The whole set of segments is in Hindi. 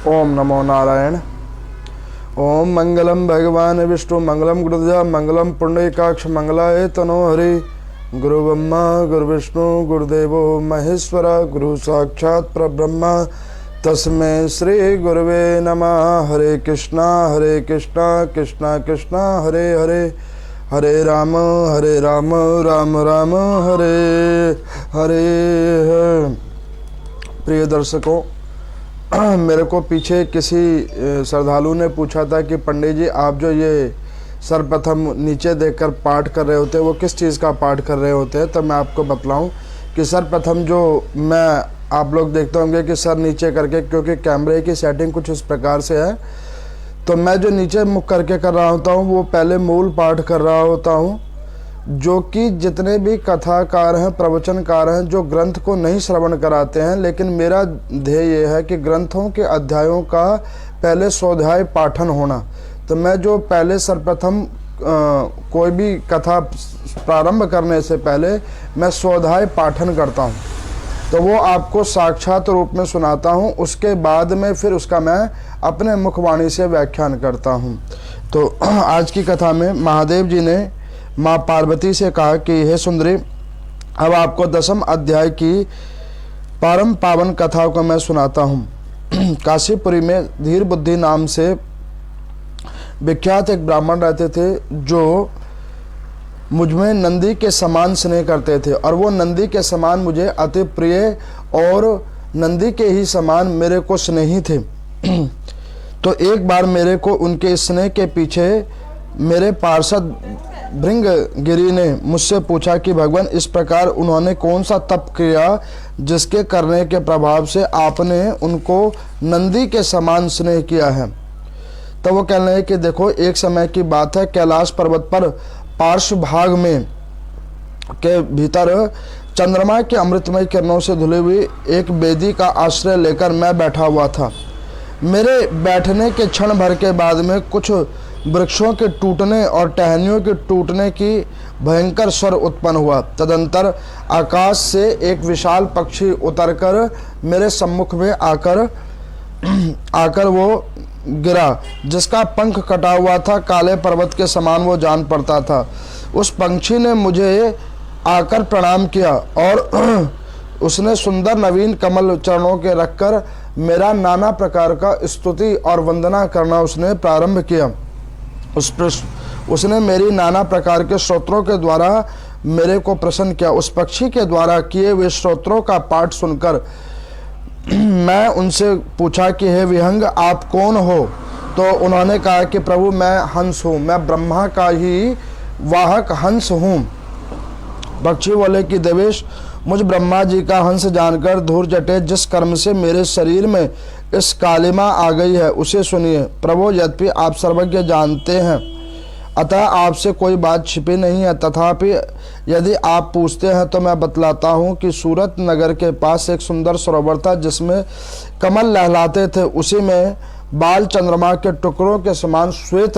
ओम नमो नारायण। ओम मंगलम भगवान विष्णु मंगलम गुरुदेव मंगलम पुंडरीकाक्ष मंगलाय तनो हरि। गुरु ब्रह्मा गुरु विष्णु गुरुदेवो महेश्वर गुरु साक्षात् परब्रह्म तस्मै श्री गुरुवे नमः। हरे कृष्णा कृष्णा कृष्णा हरे हरे, हरे राम राम राम हरे हरे। प्रिय दर्शकों, मेरे को पीछे किसी श्रद्धालु ने पूछा था कि पंडित जी आप जो ये सर्वप्रथम नीचे देखकर पाठ कर रहे होते हैं वो किस चीज़ का पाठ कर रहे होते हैं। तो मैं आपको बतलाऊं कि सर्वप्रथम जो मैं आप लोग देखते होंगे कि सर नीचे करके, क्योंकि कैमरे की सेटिंग कुछ इस प्रकार से है, तो मैं जो नीचे मुख करके कर रहा होता हूँ वो पहले मूल पाठ कर रहा होता हूँ, जो कि जितने भी कथाकार हैं प्रवचनकार हैं जो ग्रंथ को नहीं श्रवण कराते हैं, लेकिन मेरा ध्येय ये है कि ग्रंथों के अध्यायों का पहले स्वाध्याय पाठन होना। तो मैं जो पहले सर्वप्रथम कोई भी कथा प्रारंभ करने से पहले मैं स्वाध्याय पाठन करता हूँ, तो वो आपको साक्षात रूप में सुनाता हूँ। उसके बाद में फिर उसका मैं अपने मुखवाणी से व्याख्यान करता हूँ। तो आज की कथा में महादेव जी ने माँ पार्वती से कहा कि हे सुंदरी, अब आपको 10वें अध्याय की परम पावन कथा को मैं सुनाता हूँ। काशीपुरी में धीर बुद्धि नाम से विख्यात एक ब्राह्मण रहते थे जो मुझमें नंदी के समान स्नेह करते थे, और वो नंदी के समान मुझे अति प्रिय और नंदी के ही समान मेरे को स्नेही थे। तो एक बार मेरे को उनके स्नेह के पीछे मेरे पार्षद भृंगगिरि ने मुझसे पूछा कि भगवान इस प्रकार उन्होंने कौन सा तप किया जिसके करने के प्रभाव से आपने उनको नंदी के समान स्नेह किया है। तो वो कहने लगे कि देखो, एक समय की बात है, कैलाश पर्वत पर पार्श्व भाग में के भीतर चंद्रमा के अमृतमय किरणों से धुली हुई एक वेदी का आश्रय लेकर मैं बैठा हुआ था। मेरे बैठने के क्षण भर के बाद में कुछ वृक्षों के टूटने और टहनियों के टूटने की भयंकर स्वर उत्पन्न हुआ। तदंतर आकाश से एक विशाल पक्षी उतरकर मेरे सम्मुख में आकर वो गिरा, जिसका पंख कटा हुआ था, काले पर्वत के समान वो जान पड़ता था। उस पंछी ने मुझे आकर प्रणाम किया और उसने सुंदर नवीन कमल चरणों के रखकर मेरा नाना प्रकार का स्तुति और वंदना करना उसने प्रारंभ किया। उसने मेरी नाना प्रकार के स्तोत्रों के द्वारा मेरे को प्रसन्न किया। उस पक्षी के द्वारा किए हुए स्तोत्रों का पाठ सुनकर मैं उनसे पूछा कि हे विहंग, आप कौन हो? तो उन्होंने कहा कि प्रभु मैं हंस हूँ, मैं ब्रह्मा का ही वाहक हंस हूँ। पक्षी बोले कि देवेश, मुझ ब्रह्मा जी का हंस जानकर धूर जटे जिस कर्म से मेरे शरीर में इस कालिमा आ गई है उसे सुनिए। प्रभु, यद्यपि आप सर्वज्ञ जानते हैं, अतः आपसे कोई बात छिपी नहीं है, तथापि यदि आप पूछते हैं तो मैं बतलाता हूँ कि सूरत नगर के पास एक सुंदर सरोवर था जिसमें कमल लहलाते थे। उसी में बाल चंद्रमा के टुकड़ों के समान श्वेत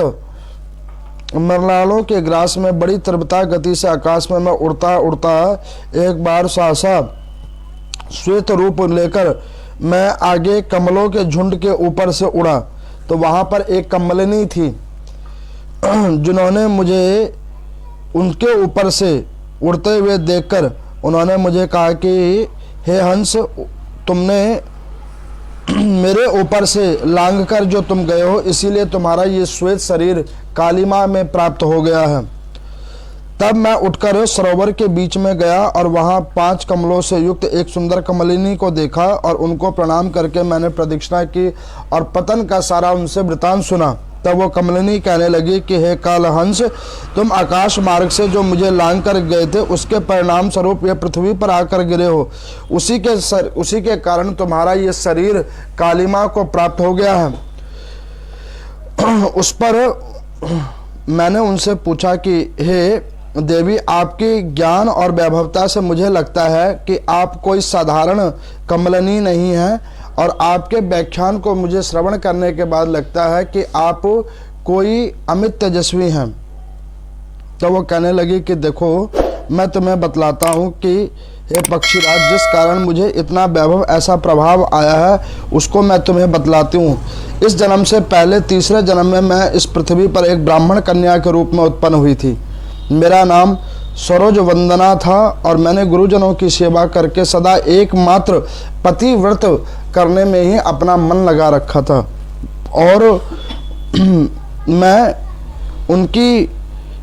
मरलालों के ग्रास में बड़ी तीव्रता गति से आकाश में मैं उड़ता उड़ता एक बार सहसा श्वेत रूप लेकर मैं आगे कमलों के झुंड के ऊपर से उड़ा। तो वहां पर एक कमलिनी थी जिन्होंने मुझे उनके ऊपर से उड़ते हुए देखकर उन्होंने मुझे कहा कि हे हंस, तुमने मेरे ऊपर से लांघ कर जो तुम गए हो, इसीलिए तुम्हारा ये श्वेत शरीर कालिमा में प्राप्त हो गया है। तब मैं उठकर सरोवर के बीच में गया और वहां 5 कमलों से युक्त एक सुंदर कमलिनी को देखा और उनको प्रणाम करके मैंने प्रदक्षिणा की और पतन का सारा उनसे वृतांत सुना। तब वो कमलिनी कहने लगी कि हे कालहंस, तुम आकाश मार्ग से जो मुझे लांघ कर गए थे उसके परिणाम स्वरूप यह पृथ्वी पर आकर गिरे हो। उसी के कारण तुम्हारा ये शरीर कालिमा को प्राप्त हो गया है। उस पर मैंने उनसे पूछा कि हे देवी, आपके ज्ञान और वैभवता से मुझे लगता है कि आप कोई साधारण कमलिनी नहीं है, और आपके व्याख्यान को मुझे श्रवण करने के बाद लगता है कि आप कोई अमित तेजस्वी हैं। तो वो कहने लगी कि देखो, मैं तुम्हें बतलाता हूँ कि हे पक्षीराज, जिस कारण मुझे इतना वैभव, ऐसा प्रभाव आया है, उसको मैं तुम्हें बतलाती हूँ। इस जन्म से पहले तीसरे जन्म में मैं इस पृथ्वी पर एक ब्राह्मण कन्या के रूप में उत्पन्न हुई थी। मेरा नाम सरोज वंदना था और मैंने गुरुजनों की सेवा करके सदा एकमात्र पतिव्रत करने में ही अपना मन लगा रखा था। और मैं उनकी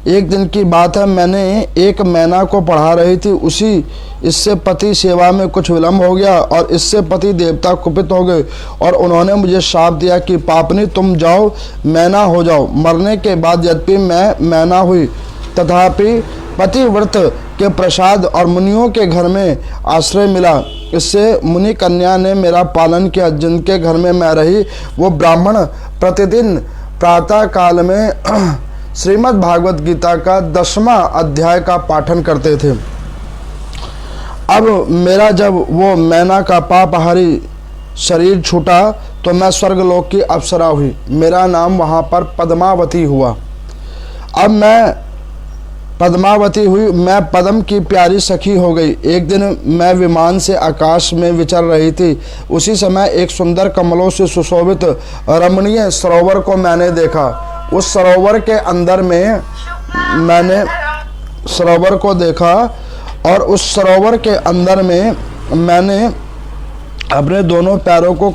एक दिन की बात है, मैंने एक मैना को पढ़ा रही थी, इससे पति सेवा में कुछ विलम्ब हो गया और इससे पति देवता कुपित हो गए और उन्होंने मुझे शाप दिया कि पापनी, तुम जाओ मैना हो जाओ। मरने के बाद यद्यपि मैं मैना हुई, तथापि पतिव्रत के प्रसाद और मुनियों के घर में आश्रय मिला। इससे मुनि कन्या ने मेरा पालन किया। जिनके घर में मैं रही, वो ब्राह्मण प्रतिदिन प्रातः काल में श्रीमद् भागवत गीता का 10वां अध्याय का पाठन करते थे। अब मेरा जब वो मैना का पापहारी शरीर छूटा तो मैं स्वर्गलोक की अप्सरा हुई। मेरा नाम वहाँ पर पद्मावती हुआ। अब मैं पद्मावती हुई, मैं पद्म की प्यारी सखी हो गई। एक दिन मैं विमान से आकाश में विचर रही थी। उसी समय एक सुंदर कमलों से सुशोभित रमणीय सरोवर को मैंने देखा। उस सरोवर के अंदर में मैंने सरोवर को देखा और उस सरोवर के अंदर में मैंने अपने दोनों पैरों को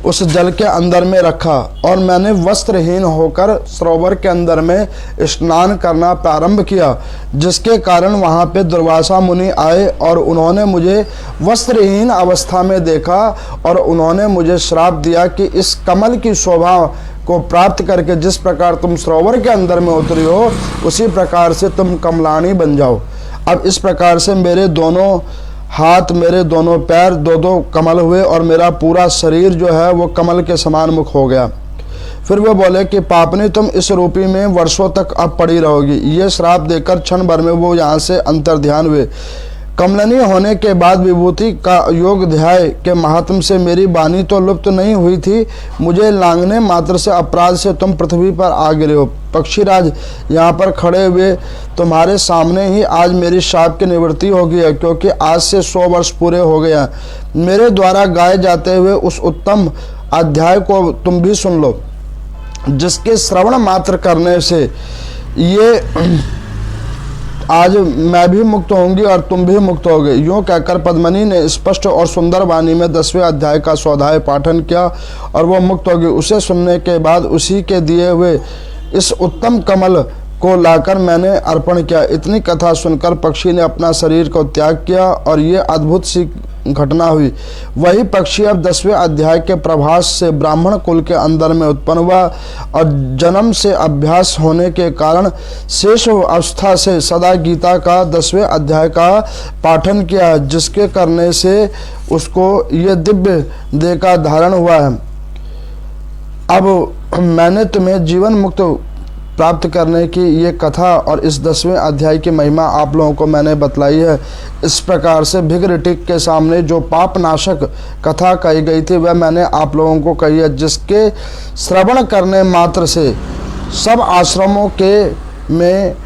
उस जल के अंदर में रखा और मैंने वस्त्रहीन होकर सरोवर के अंदर में स्नान करना प्रारंभ किया, जिसके कारण वहाँ पे दुर्वासा मुनि आए और उन्होंने मुझे वस्त्रहीन अवस्था में देखा और उन्होंने मुझे श्राप दिया कि इस कमल की शोभा को प्राप्त करके जिस प्रकार तुम सरोवर के अंदर में उतरी हो, उसी प्रकार से तुम कमलानी बन जाओ। अब इस प्रकार से मेरे दोनों हाथ, मेरे दोनों पैर दो कमल हुए और मेरा पूरा शरीर जो है वो कमल के समान मुख हो गया। फिर वो बोले कि पापनी, तुम इस रूपी में वर्षों तक अब पड़ी रहोगी। ये श्राप देकर क्षण भर में वो यहाँ से अंतर्ध्यान हुए। कमलनी होने के बाद विभूति का योग ध्याय के महात्म से मेरी वाणी तो लुप्त नहीं हुई थी, मुझे लांघने मात्र से अपराध से तुम पृथ्वी पर आ गिरे हो। पक्षीराज, यहाँ पर खड़े हुए तुम्हारे सामने ही आज मेरी शाप की निवृत्ति हो गई है, क्योंकि आज से 100 वर्ष पूरे हो गए हैं। मेरे द्वारा गाए जाते हुए उस उत्तम अध्याय को तुम भी सुन लो, जिसके श्रवण मात्र करने से ये आज मैं भी मुक्त होंगी और तुम भी मुक्त होगे। यूँ कहकर पद्मनी ने स्पष्ट और सुंदर वाणी में 10वें अध्याय का स्वाध्याय पाठन किया और वो मुक्त होगी। उसे सुनने के बाद उसी के दिए हुए इस उत्तम कमल को लाकर मैंने अर्पण किया। इतनी कथा सुनकर पक्षी ने अपना शरीर को त्याग किया और ये अद्भुत सी घटना हुई। वही पक्षी अब 10वें अध्याय के प्रभास से ब्राह्मण कुल के अंदर में उत्पन्न हुआ और जन्म से अभ्यास होने के कारण शेष अवस्था से सदा गीता का 10वें अध्याय का पाठन किया, जिसके करने से उसको ये दिव्य देह का धारण हुआ है। अब मैंने तुम्हें जीवन मुक्त प्राप्त करने की ये कथा और इस 10वें अध्याय की महिमा आप लोगों को मैंने बतलाई है। इस प्रकार से भिगरिटिक के सामने जो पापनाशक कथा कही गई थी वह मैंने आप लोगों को कही है, जिसके श्रवण करने मात्र से सब आश्रमों के में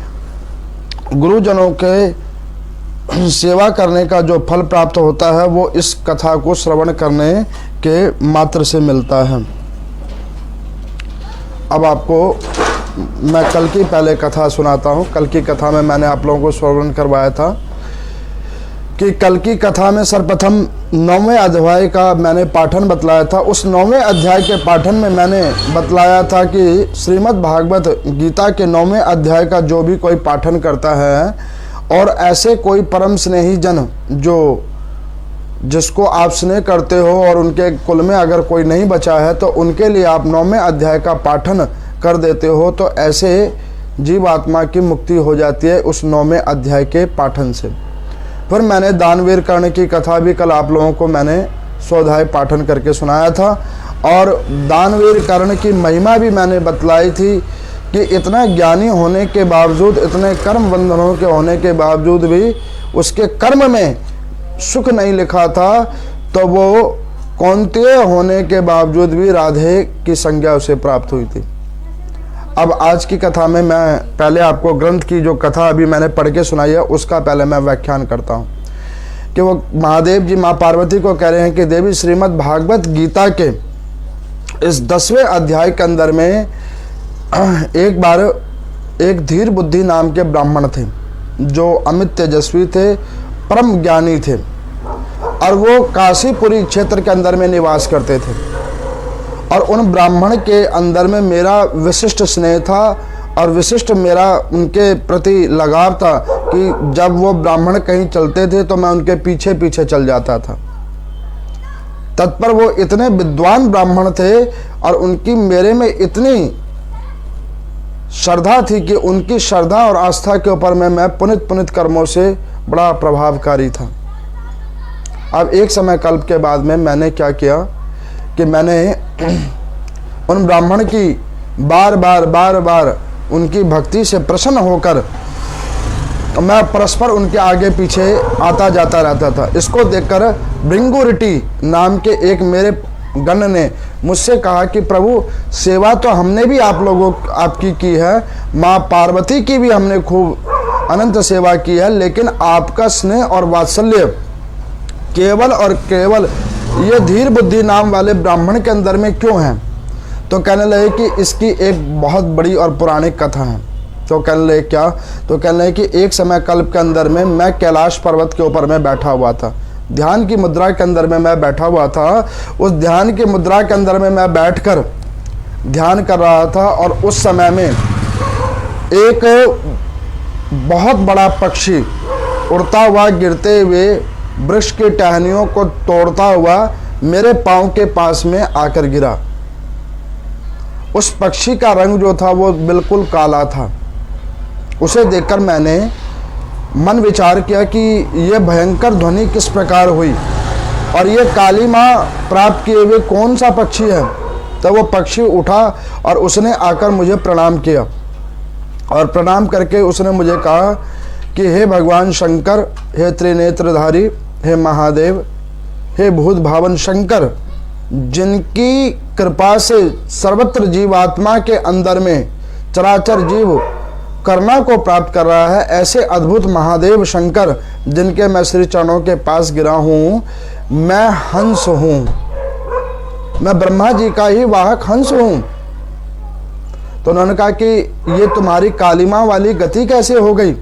गुरुजनों के सेवा करने का जो फल प्राप्त होता है वो इस कथा को श्रवण करने के मात्र से मिलता है। अब आपको मैं कल की पहले कथा सुनाता हूँ। कल की कथा में मैंने आप लोगों को श्रवण करवाया था कि कल की कथा में सर्वप्रथम 9वें अध्याय का मैंने पाठन बतलाया था। उस 9वें अध्याय के पाठन में मैंने बतलाया था कि श्रीमद् भागवत गीता के 9वें अध्याय का जो भी कोई पाठन करता है और ऐसे कोई परम स्नेही जन जिसको आप स्नेह करते हो और उनके कुल में अगर कोई नहीं बचा है तो उनके लिए आप 9वें अध्याय का पाठन कर देते हो, तो ऐसे जीव आत्मा की मुक्ति हो जाती है उस 9वें अध्याय के पाठन से। फिर मैंने दानवीर कर्ण की कथा भी कल आप लोगों को मैंने स्वाध्याय पाठन करके सुनाया था और दानवीर कर्ण की महिमा भी मैंने बतलाई थी कि इतना ज्ञानी होने के बावजूद, इतने कर्म बंधनों के होने के बावजूद भी उसके कर्म में सुख नहीं लिखा था, तो वो कौंतेय होने के बावजूद भी राधे की संज्ञा उसे प्राप्त हुई थी। अब आज की कथा में मैं पहले आपको ग्रंथ की जो कथा अभी मैंने पढ़ के सुनाई है उसका पहले मैं व्याख्यान करता हूँ कि वो महादेव जी माँ पार्वती को कह रहे हैं कि देवी श्रीमद् भागवत गीता के इस 10वें अध्याय के अंदर में एक बार एक धीर बुद्धि नाम के ब्राह्मण थे जो अमित तेजस्वी थे, परम ज्ञानी थे, और वो काशीपुरी क्षेत्र के अंदर में निवास करते थे। और उन ब्राह्मण के अंदर में मेरा विशिष्ट स्नेह था और विशिष्ट मेरा उनके प्रति लगाव था कि जब वो ब्राह्मण कहीं चलते थे तो मैं उनके पीछे पीछे चल जाता था। तत्पर वो इतने विद्वान ब्राह्मण थे और उनकी मेरे में इतनी श्रद्धा थी कि उनकी श्रद्धा और आस्था के ऊपर में मैं पुनित पुनित कर्मों से बड़ा प्रभावकारी था। अब एक समय कल्प के बाद में मैंने क्या किया कि मैंने उन ब्राह्मण की बार बार उनकी भक्ति से प्रसन्न होकर मैं परस्पर उनके आगे पीछे आता जाता रहता था। इसको देखकर भृंगुरिटी नाम के एक मेरे गण ने मुझसे कहा कि प्रभु, सेवा तो हमने भी आप लोगों आपकी की है, माँ पार्वती की भी हमने खूब अनंत सेवा की है, लेकिन आपका स्नेह और वात्सल्य केवल और केवल ये धीर बुद्धि नाम वाले ब्राह्मण के अंदर में क्यों है? तो कहने लगे कि इसकी एक बहुत बड़ी और पौराणिक कथा है। तो कहने लगे क्या? तो कहने लगे कि एक समय कल्प के अंदर में मैं कैलाश पर्वत के ऊपर में बैठा हुआ था, ध्यान की मुद्रा के अंदर में मैं बैठा हुआ था। उस ध्यान की मुद्रा के अंदर में मैं बैठकर ध्यान कर रहा था और उस समय में एक बहुत बड़ा पक्षी उड़ता हुआ गिरते हुए वृक्ष की टहनियों को तोड़ता हुआ मेरे पांव के पास में आकर गिरा। उस पक्षी का रंग जो था वो बिल्कुल काला था। उसे देखकर मैंने मन विचार किया कि यह भयंकर ध्वनि किस प्रकार हुई और ये काली माँ प्राप्त किए हुए कौन सा पक्षी है। तो वो पक्षी उठा और उसने आकर मुझे प्रणाम किया और प्रणाम करके उसने मुझे कहा कि हे भगवान शंकर, हे त्रिनेत्रधारी, हे महादेव, हे भूत भावन शंकर, जिनकी कृपा से सर्वत्र जीवात्मा के अंदर में चराचर जीव करुणा को प्राप्त कर रहा है, ऐसे अद्भुत महादेव शंकर जिनके मैं श्री चरणों के पास गिरा हूँ, मैं हंस हूँ, मैं ब्रह्मा जी का ही वाहक हंस हूँ। तो उन्होंने कहा कि ये तुम्हारी कालिमा वाली गति कैसे हो गई?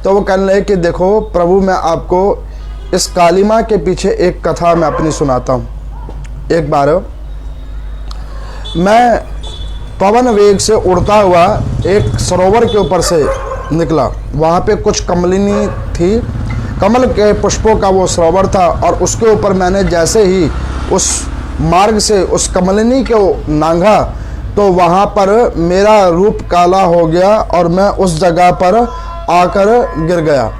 तो वो कहने लगे कि देखो प्रभु, मैं आपको इस कालिमा के पीछे एक कथा मैं अपनी सुनाता हूँ। एक बार मैं पवन वेग से उड़ता हुआ एक सरोवर के ऊपर से निकला। वहाँ पे कुछ कमलिनी थी, कमल के पुष्पों का वो सरोवर था और उसके ऊपर मैंने जैसे ही उस मार्ग से उस कमलिनी को नांगा तो वहाँ पर मेरा रूप काला हो गया और मैं उस जगह पर आकर गिर गया।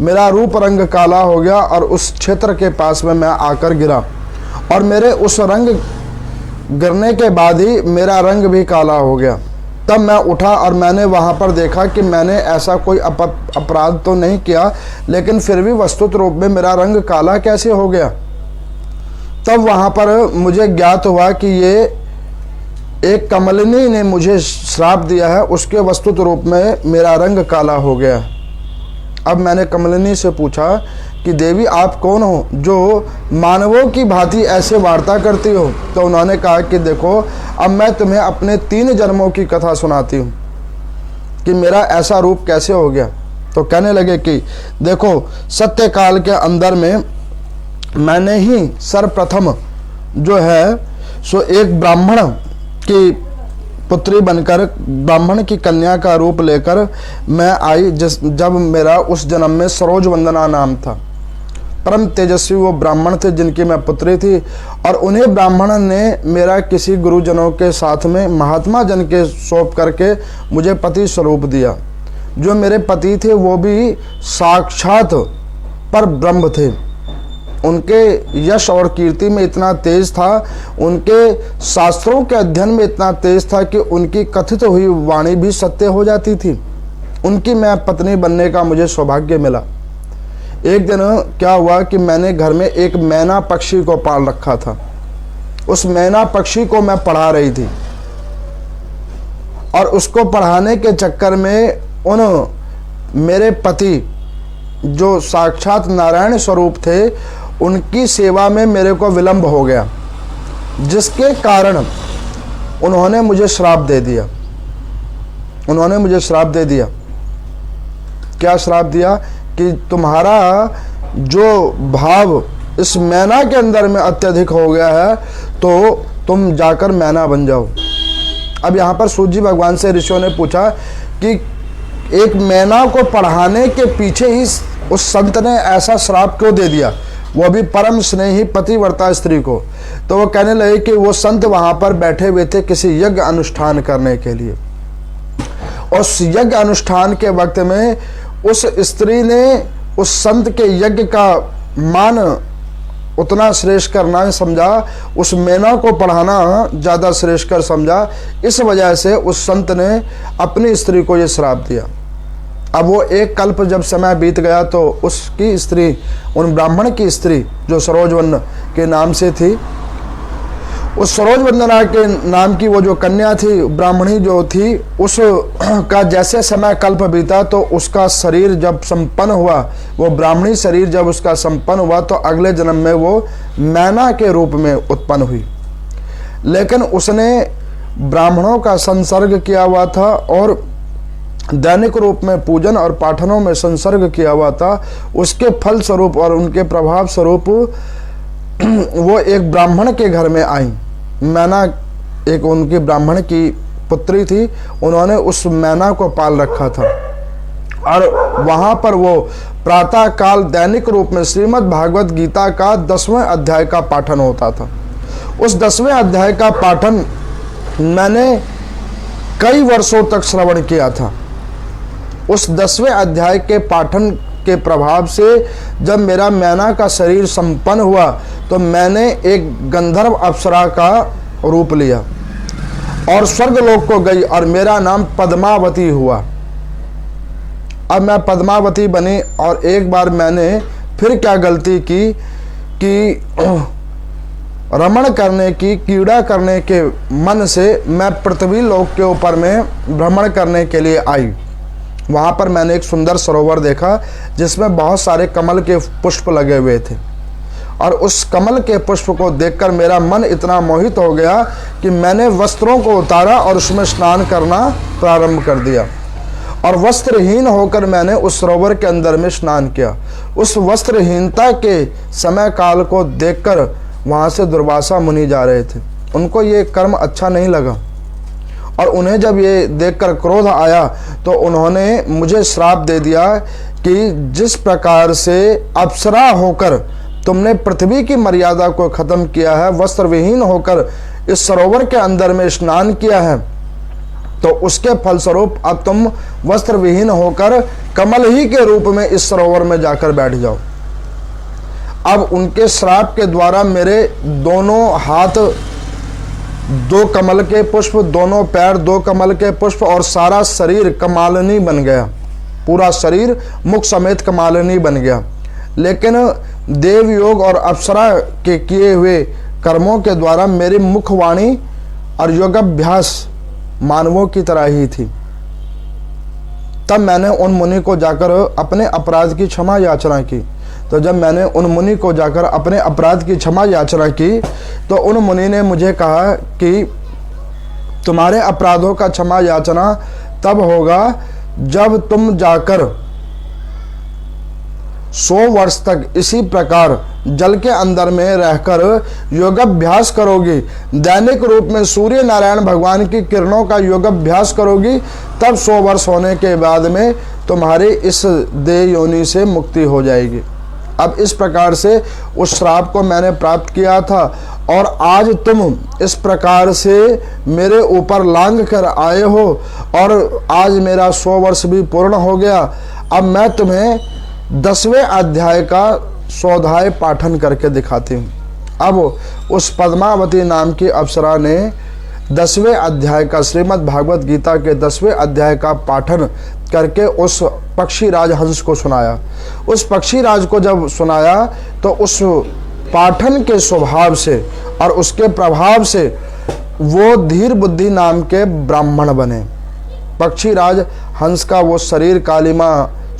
मेरा रूप रंग काला हो गया और उस क्षेत्र के पास में मैं आकर गिरा और मेरे उस रंग गिरने के बाद ही मेरा रंग भी काला हो गया। तब मैं उठा और मैंने वहाँ पर देखा कि मैंने ऐसा कोई अपराध तो नहीं किया, लेकिन फिर भी वस्तुत रूप में मेरा रंग काला कैसे हो गया। तब वहाँ पर मुझे ज्ञात हुआ कि ये एक कमलिनी ने मुझे श्राप दिया है, उसके वस्तुत रूप में मेरा रंग काला हो गया। अब मैंने कमलिनी से पूछा कि देवी आप कौन हो जो मानवों की भांति ऐसे वार्ता करती हो? तो उन्होंने कहा कि देखो, अब मैं तुम्हें अपने 3 जन्मों की कथा सुनाती हूँ कि मेरा ऐसा रूप कैसे हो गया। तो कहने लगे कि देखो, सत्यकाल के अंदर में मैंने ही सर्वप्रथम जो है सो एक ब्राह्मण की पुत्री बनकर, ब्राह्मण की कन्या का रूप लेकर मैं आई, जब मेरा उस जन्म में सरोज वंदना नाम था। परम तेजस्वी वो ब्राह्मण थे जिनकी मैं पुत्री थी और उन्हें ब्राह्मण ने मेरा किसी गुरुजनों के साथ में महात्मा जन के सौंप करके मुझे पति स्वरूप दिया। जो मेरे पति थे वो भी साक्षात पर ब्रह्म थे। उनके यश और कीर्ति में इतना तेज था, उनके शास्त्रों के अध्ययन में इतना तेज था कि उनकी कथित हुई वाणी भी सत्य हो जाती थी। उनकी मैं पत्नी बनने का मुझे सौभाग्य मिला। एक दिन क्या हुआ कि मैंने घर में एक मैना पक्षी को पाल रखा था। उस मैना पक्षी को मैं पढ़ा रही थी और उसको पढ़ाने के चक्कर में उन मेरे पति जो साक्षात नारायण स्वरूप थे उनकी सेवा में मेरे को विलंब हो गया, जिसके कारण उन्होंने मुझे श्राप दे दिया। उन्होंने मुझे श्राप दे दिया। क्या श्राप दिया? कि तुम्हारा जो भाव इस मैना के अंदर में अत्यधिक हो गया है, तो तुम जाकर मैना बन जाओ। अब यहाँ पर सूत जी भगवान से ऋषियों ने पूछा कि एक मैना को पढ़ाने के पीछे ही उस संत ने ऐसा श्राप क्यों दे दिया, वो भी परम स्नेही पतिव्रता स्त्री को। तो वो कहने लगे कि वो संत वहाँ पर बैठे हुए थे किसी यज्ञ अनुष्ठान करने के लिए। उस यज्ञ अनुष्ठान के वक्त में उस स्त्री ने उस संत के यज्ञ का मान उतना श्रेष्ठ करना समझा, उस मैना को पढ़ाना ज़्यादा श्रेष्ठ कर समझा। इस वजह से उस संत ने अपनी स्त्री को ये श्राप दिया। अब वो एक कल्प जब समय बीत गया तो उसकी स्त्री, उन ब्राह्मण की स्त्री जो सरोजवंदना के नाम से थी, उस सरोजवंदना के नाम की वो जो कन्या थी, ब्राह्मणी जो थी, उस का जैसे समय कल्प बीता तो उसका शरीर जब संपन्न हुआ, वो ब्राह्मणी शरीर जब उसका संपन्न हुआ तो अगले जन्म में वो मैना के रूप में उत्पन्न हुई। लेकिन उसने ब्राह्मणों का संसर्ग किया हुआ था और दैनिक रूप में पूजन और पाठनों में संसर्ग किया हुआ था। उसके फल स्वरूप और उनके प्रभाव स्वरूप वो एक ब्राह्मण के घर में आई। मैना एक उनकी ब्राह्मण की पुत्री थी, उन्होंने उस मैना को पाल रखा था और वहाँ पर वो प्रातः काल दैनिक रूप में श्रीमद् भागवत गीता का 10वें अध्याय का पाठन होता था। उस 10वें अध्याय का पाठन मैंने कई वर्षों तक श्रवण किया था। उस 10वें अध्याय के पाठन के प्रभाव से जब मेरा मैना का शरीर संपन्न हुआ तो मैंने एक गंधर्व अप्सरा का रूप लिया और स्वर्गलोक को गई और मेरा नाम पद्मावती हुआ। अब मैं पद्मावती बनी और एक बार मैंने फिर क्या गलती की कि रमण करने की, क्रीड़ा करने के मन से मैं पृथ्वी लोक के ऊपर में भ्रमण करने के लिए आई। वहाँ पर मैंने एक सुंदर सरोवर देखा जिसमें बहुत सारे कमल के पुष्प लगे हुए थे और उस कमल के पुष्प को देखकर मेरा मन इतना मोहित हो गया कि मैंने वस्त्रों को उतारा और उसमें स्नान करना प्रारंभ कर दिया और वस्त्रहीन होकर मैंने उस सरोवर के अंदर में स्नान किया। उस वस्त्रहीनता के समय काल को देखकर वहाँ से दुर्वासा मुनि जा रहे थे। उनको ये कर्म अच्छा नहीं लगा और उन्हें जब ये देखकर क्रोध आया तो उन्होंने मुझे श्राप दे दिया कि जिस प्रकार से अप्सरा होकर तुमने पृथ्वी की मर्यादा को खत्म किया है, वस्त्र विहीन होकर इस सरोवर के अंदर में स्नान किया है, तो उसके फलस्वरूप अब तुम वस्त्र विहीन होकर कमल ही के रूप में इस सरोवर में जाकर बैठ जाओ। अब उनके श्राप के द्वारा मेरे दोनों हाथ 2 कमल के पुष्प, दोनों पैर 2 कमल के पुष्प और सारा शरीर कमालिनी बन गया। पूरा शरीर मुख समेत कमालिनी बन गया। लेकिन देव योग और अप्सरा के किए हुए कर्मों के द्वारा मेरी मुखवाणी और योगाभ्यास मानवों की तरह ही थी। तब मैंने उन मुनि को जाकर अपने अपराध की क्षमा याचना की। तो जब मैंने उन मुनि को जाकर अपने अपराध की क्षमा याचना की तो उन मुनि ने मुझे कहा कि तुम्हारे अपराधों का क्षमा याचना तब होगा जब तुम जाकर 100 वर्ष तक इसी प्रकार जल के अंदर में रहकर योगाभ्यास करोगी, दैनिक रूप में सूर्य नारायण भगवान की किरणों का योगाभ्यास करोगी, तब 100 वर्ष होने के बाद में तुम्हारी इस देह योनि से मुक्ति हो जाएगी। अब इस प्रकार से उस श्राप को मैंने प्राप्त किया था और आज तुम इस प्रकार से मेरे ऊपर लांग कर आए हो और आज मेरा 100 वर्ष भी पूर्ण हो गया। अब मैं तुम्हें 10वें अध्याय का स्वाध्याय पाठन करके दिखाती हूँ। अब उस पद्मावती नाम की अप्सरा ने 10वें अध्याय का, श्रीमद् भागवत गीता के 10वें अध्याय का पाठन करके उस पक्षी राज हंस को सुनाया। उस पक्षी राज को जब सुनाया तो उस पाठन के स्वभाव से और उसके प्रभाव से वो धीर बुद्धि नाम के ब्राह्मण बने। पक्षी राज हंस का वो शरीर कालिमा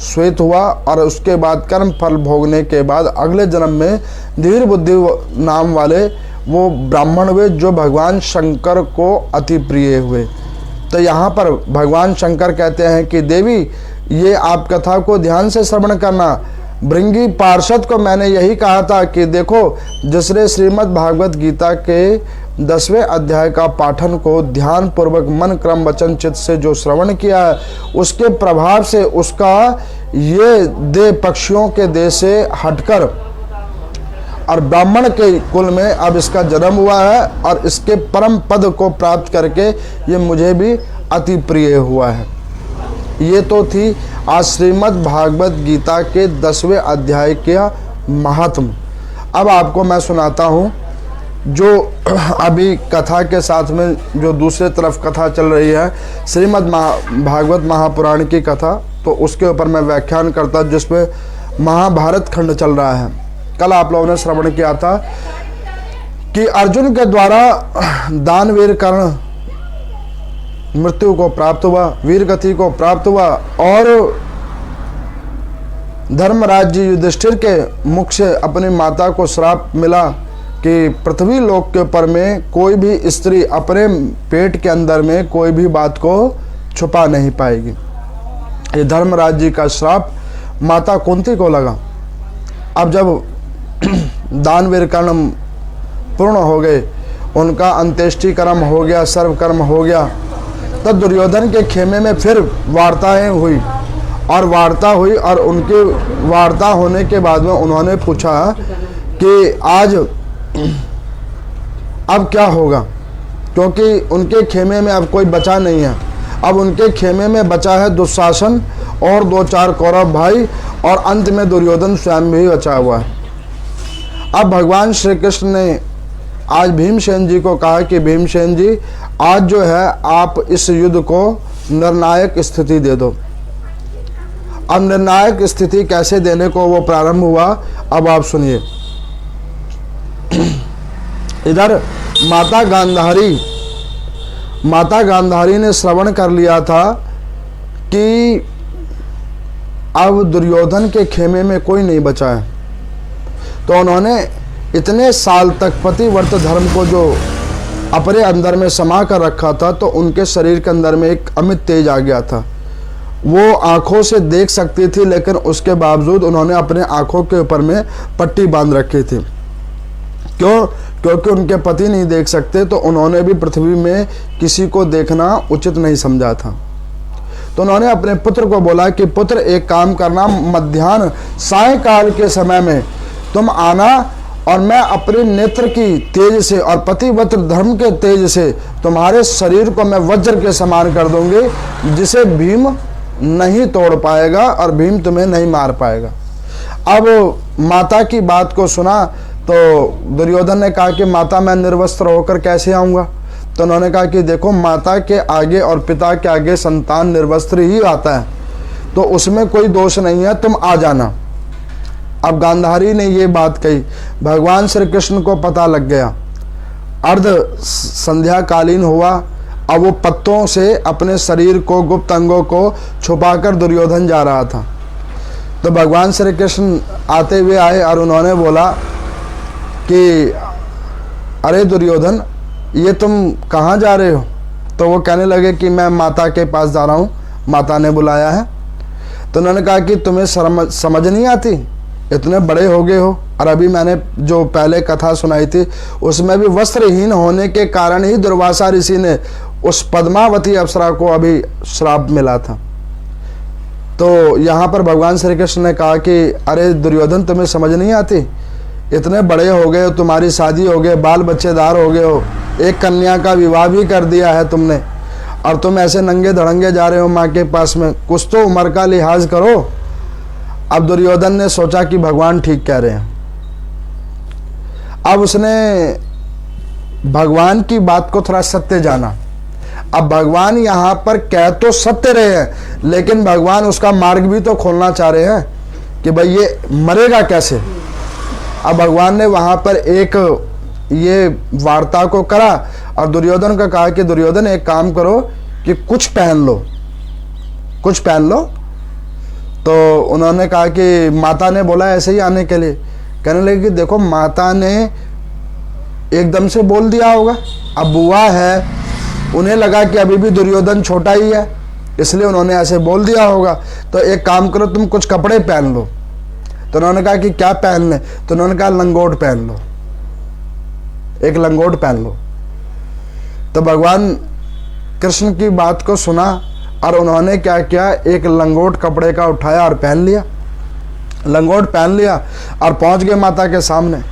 श्वेत हुआ और उसके बाद कर्म फल भोगने के बाद अगले जन्म में धीर बुद्धि नाम वाले वो ब्राह्मण हुए जो भगवान शंकर को अति प्रिय हुए। तो यहाँ पर भगवान शंकर कहते हैं कि देवी ये आप कथा को ध्यान से श्रवण करना। भृंगी पार्षद को मैंने यही कहा था कि देखो जिसने श्रीमद् भागवत गीता के 10वें अध्याय का पाठन को ध्यान पूर्वक मन क्रम वचन चित्त से जो श्रवण किया है उसके प्रभाव से उसका ये देह पक्षियों के देह से हटकर और ब्राह्मण के कुल में अब इसका जन्म हुआ है और इसके परम पद को प्राप्त करके ये मुझे भी अति प्रिय हुआ है। ये तो थी आज श्रीमद् भागवत गीता के 10वें अध्याय का महात्म। अब आपको मैं सुनाता हूँ जो अभी कथा के साथ में जो दूसरे तरफ कथा चल रही है श्रीमद् भागवत महापुराण की कथा, तो उसके ऊपर मैं व्याख्यान करता जिसमें महाभारत खंड चल रहा है। कल आप लोगों ने श्रवण किया था कि अर्जुन के द्वारा दानवीर कर्ण मृत्यु को प्राप्त हुआ, वीर गति को प्राप्त हुआ और धर्मराज जी युधिष्ठिर के मुख से अपनी माता को श्राप मिला कि पृथ्वी लोक के ऊपर में कोई भी स्त्री अपने पेट के अंदर में कोई भी बात को छुपा नहीं पाएगी। ये धर्मराज जी का श्राप माता कुंती को लगा। अब जब दानवीर कर्म पूर्ण हो गए, उनका अंत्येष्टि कर्म हो गया, सर्व कर्म हो गया, तब दुर्योधन के खेमे में फिर वार्ताएं हुई और उनकी वार्ता होने के बाद में उन्होंने पूछा कि आज अब क्या होगा, क्योंकि उनके खेमे में अब कोई बचा नहीं है। अब उनके खेमे में बचा है दुशासन और 2-4 कौरव भाई और अंत में दुर्योधन स्वयं भी बचा हुआ है। अब भगवान श्री कृष्ण ने आज भीमसेन जी को कहा कि भीमसेन जी आज जो है आप इस युद्ध को निर्णायक स्थिति दे दो। अब निर्णायक स्थिति कैसे देने को वो प्रारंभ हुआ, अब आप सुनिए। इधर माता गांधारी ने श्रवण कर लिया था कि अब दुर्योधन के खेमे में कोई नहीं बचा है, तो उन्होंने इतने साल तक पतिव्रत धर्म को जो अपने अंदर में समा कर रखा था, तो उनके शरीर के अंदर में एक अमित तेज आ गया था। वो आंखों से देख सकती थी, लेकिन उसके बावजूद उन्होंने अपने आंखों के ऊपर में पट्टी बांध रखी थी। क्यों? क्योंकि उनके पति नहीं देख सकते, तो उन्होंने भी पृथ्वी में किसी को देखना उचित नहीं समझा था। तो उन्होंने अपने पुत्र को बोला कि पुत्र एक काम करना, मध्याह्न सायंकाल के समय में तुम आना और मैं अपने नेत्र की तेज से और पतिव्रत धर्म के तेज से तुम्हारे शरीर को मैं वज्र के समान कर दूंगी, जिसे भीम नहीं तोड़ पाएगा और भीम तुम्हें नहीं मार पाएगा। अब माता की बात को सुना तो दुर्योधन ने कहा कि माता मैं निर्वस्त्र होकर कैसे आऊँगा। तो उन्होंने कहा कि देखो माता के आगे और पिता के आगे संतान निर्वस्त्र ही आता है, तो उसमें कोई दोष नहीं है, तुम आ जाना। अब गांधारी ने ये बात कही, भगवान श्री कृष्ण को पता लग गया। अर्ध संध्या कालीन हुआ, अब वो पत्तों से अपने शरीर को, गुप्त अंगों को छुपाकर दुर्योधन जा रहा था। तो भगवान श्री कृष्ण आते हुए आए और उन्होंने बोला कि अरे दुर्योधन ये तुम कहाँ जा रहे हो। तो वो कहने लगे कि मैं माता के पास जा रहा हूँ, माता ने बुलाया है। तो उन्होंने कहा कि तुम्हें समझ नहीं आती, इतने बड़े हो गए हो, और अभी मैंने जो पहले कथा सुनाई थी उसमें भी वस्त्रहीन होने के कारण ही दुर्वासा ऋषि ने उस पद्मावती अप्सरा को अभी श्राप मिला था। तो यहाँ पर भगवान श्री कृष्ण ने कहा कि अरे दुर्योधन तुम्हें समझ नहीं आती, इतने बड़े हो गए हो, तुम्हारी शादी हो गए, बाल बच्चेदार हो गए हो, एक कन्या का विवाह भी कर दिया है तुमने, और तुम ऐसे नंगे धड़ंगे जा रहे हो माँ के पास में, कुछ तो उम्र का लिहाज करो। अब दुर्योधन ने सोचा कि भगवान ठीक कह रहे हैं। अब उसने भगवान की बात को थोड़ा सत्य जाना। अब भगवान यहाँ पर कह तो सत्य रहे हैं, लेकिन भगवान उसका मार्ग भी तो खोलना चाह रहे हैं कि भाई ये मरेगा कैसे। अब भगवान ने वहाँ पर एक ये वार्ता को करा और दुर्योधन का कहा कि दुर्योधन एक काम करो कि कुछ पहन लो। तो उन्होंने कहा कि माता ने बोला ऐसे ही आने के लिए। कहने लगे कि देखो माता ने एकदम से बोल दिया होगा, अब बुआ है, उन्हें लगा कि अभी भी दुर्योधन छोटा ही है, इसलिए उन्होंने ऐसे बोल दिया होगा। तो एक काम करो, तुम कुछ कपड़े पहन लो। तो उन्होंने कहा कि क्या पहन लें? तो उन्होंने कहा लंगोट पहन लो, एक लंगोट पहन लो। तो भगवान कृष्ण की बात को सुना और उन्होंने क्या किया, एक लंगोट कपड़े का उठाया और पहन लिया, लंगोट पहन लिया और पहुंच गए माता के सामने।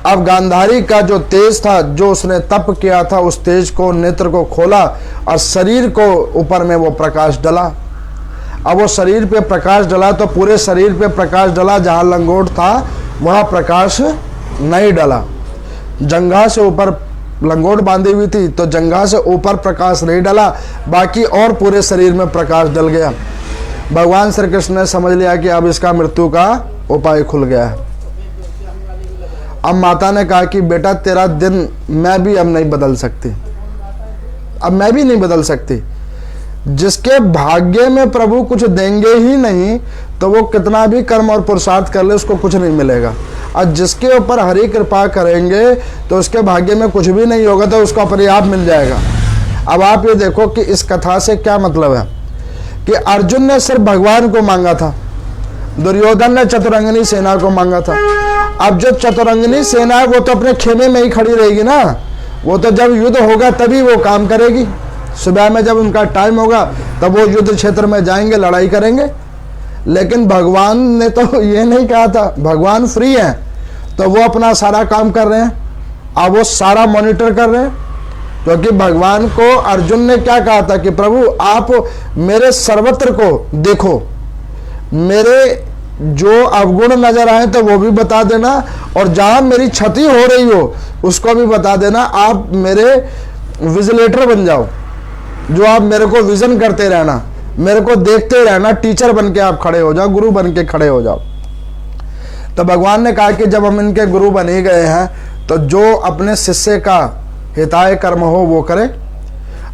अब गांधारी का जो तेज था, जो उसने तप किया था, उस तेज को, नेत्र को खोला और शरीर को ऊपर में वो प्रकाश डला। अब वो शरीर पे प्रकाश डला तो पूरे शरीर पे प्रकाश डला, जहां लंगोट था वहां प्रकाश नहीं डला। जंघा से ऊपर लंगोट बांधी हुई थी तो जंघा से ऊपर प्रकाश नहीं डला, बाकी और पूरे शरीर में प्रकाश डल गया। भगवान श्री कृष्ण ने समझ लिया कि अब इसका मृत्यु का उपाय खुल गया है। अब माता ने कहा कि बेटा तेरा दिन मैं भी अब नहीं बदल सकती, अब मैं भी नहीं बदल सकती। जिसके भाग्य में प्रभु कुछ देंगे ही नहीं तो वो कितना भी कर्म और पुरुषार्थ कर ले उसको कुछ नहीं मिलेगा, और जिसके ऊपर हरि कृपा करेंगे तो उसके भाग्य में कुछ भी नहीं होगा, तो उसको अपने आप मिल जाएगा। अब आप ये देखो कि इस कथा से क्या मतलब है कि अर्जुन ने सिर्फ भगवान को मांगा था, दुर्योधन ने चतुरंगिनी सेना को मांगा था। अब जो चतुरंगिनी सेना है वो तो अपने खेमे में ही खड़ी रहेगी ना, वो तो जब युद्ध होगा तभी वो काम करेगी। सुबह में जब उनका टाइम होगा तब वो युद्ध क्षेत्र में जाएंगे, लड़ाई करेंगे। लेकिन भगवान ने तो ये नहीं कहा था, भगवान फ्री हैं तो वो अपना सारा काम कर रहे हैं, अब वो सारा मॉनिटर कर रहे हैं। क्योंकि भगवान को अर्जुन ने क्या कहा था कि प्रभु आप मेरे सर्वत्र को देखो, मेरे जो अवगुण नजर आए तो वो भी बता देना, और जहां मेरी क्षति हो रही हो उसको भी बता देना। आप मेरे विजिलेटर बन जाओ, जो आप मेरे को विजन करते रहना, मेरे को देखते रहना, टीचर बन के आप खड़े हो जाओ, गुरु बन के खड़े हो जाओ। तो भगवान ने कहा कि जब हम इनके गुरु बन ही गए हैं तो जो अपने शिष्य का हिताय कर्म हो वो करे।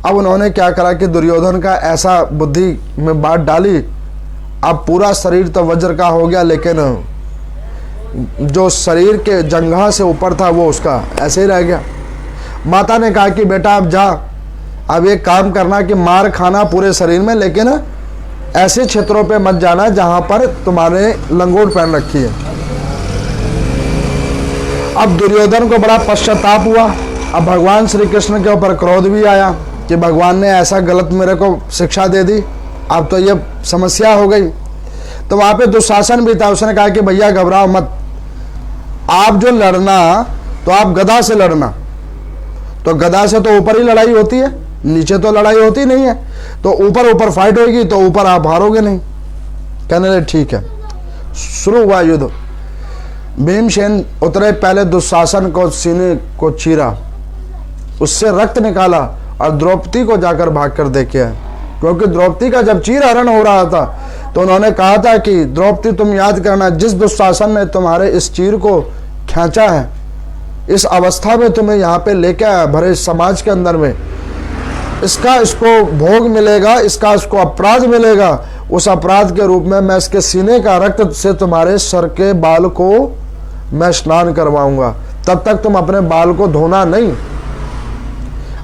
अब उन्होंने क्या करा कि दुर्योधन का ऐसा बुद्धि में बात डाली, अब पूरा शरीर तो वज्र का हो गया, लेकिन जो शरीर के जंघा से ऊपर था वो उसका ऐसे ही रह गया। माता ने कहा कि बेटा अब जा, अब एक काम करना कि मार खाना पूरे शरीर में, लेकिन ऐसे क्षेत्रों पे मत जाना जहां पर तुम्हारे लंगोट पहन रखी है। अब दुर्योधन को बड़ा पश्चाताप हुआ। अब भगवान श्री कृष्ण के ऊपर क्रोध भी आया कि भगवान ने ऐसा गलत मेरे को शिक्षा दे दी, अब तो ये समस्या हो गई। तो वहां पे दुशासन भी था, उसने कहा कि भैया घबराओ मत, आप जो लड़ना तो आप गदा से लड़ना, तो गदा से तो ऊपर ही लड़ाई होती है, नीचे तो लड़ाई होती नहीं है, तो ऊपर ऊपर फाइट होगी तो ऊपर आप हारोगे नहीं। कहने लगे ठीक है। शुरू हुआ युद्ध। भीमसेन उतरे, पहले दुशासन को सीने को चीरा, उससे रक्त निकाला और द्रौपदी को जाकर भाग कर देखे है। क्योंकि द्रौपदी का जब चीर हरण हो रहा था तो उन्होंने कहा था कि द्रौपदी तुम याद करना, जिस दुशासन ने तुम्हारे इस चीर को खींचा है, इस अवस्था में तुम्हें यहाँ पे लेके आया भरे समाज के अंदर में, इसको भोग मिलेगा, इसको अपराध मिलेगा। उस अपराध के रूप में मैं इसके सीने का रक्त से तुम्हारे सर के बाल को मैं स्नान करवाऊंगा, तब तक तुम अपने बाल को धोना नहीं।